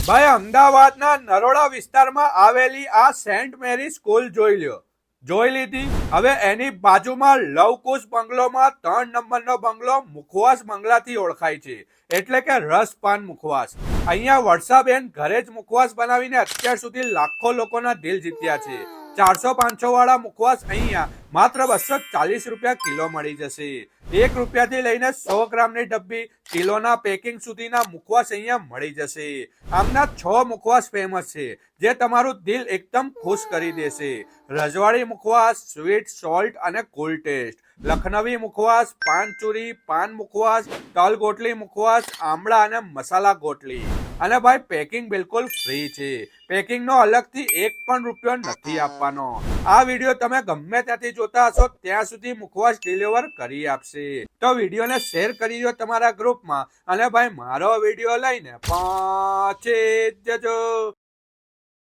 ભાઈ અમદાવાદના નરોડા વિસ્તારમાં આવેલી આ સેન્ટ મેરી સ્કૂલ જોઈ લીધી. હવે એની બાજુમાં લવકુશ બંગલોમાં 3 નંબરનો બંગલો મુખવાસ બંગલાથી ઓળખાય છે, એટલે કે રસપાન મુખવાસ. અહીંયા વર્ષાબેન ઘરે જ મુખવાસ બનાવીને અત્યાર સુધી લાખો લોકોના દિલ જીત્યા છે. 400-500 વાળા મુખવાસ અહીંયા માત્ર 240 રૂપિયા કિલો મળી જશે. 1 રૂપિયાથી લઈને 100 ગ્રામની ડબ્બી, કિલોના પેકિંગ સુધીના મુખવાસ અહીંયા મળી જશે. આમના 6 મુખવાસ ફેમસ છે, જે તમારું દિલ એકદમ ખુશ કરી દેશે. રજવાડી મુખવાસ, સ્વીટ, સોલ્ટ અને કુલ ટેસ્ટ. લખનવી મુખવાસ, પાન ચૂરી, પાન મુખવાસ, તલ ગોટલી મુખવાસ, આમળા અને મસાલા ગોટલી. અને ભાઈ પેકિંગ બિલકુલ ફ્રી છે. પેકિંગનો અલગથી 1 પણ રૂપિયો નથી આપવાનો. આ વિડીયો તમે ગમે ત્યાંથી જોતા હશો ત્યાં સુધી મુખવાસ ડિલિવર કરી આપશે. તો વિડીયોને શેર કરી દો તમારા ગ્રુપમાં, અને ભાઈ મારો વિડીયો લઈને પહોંચી જજો.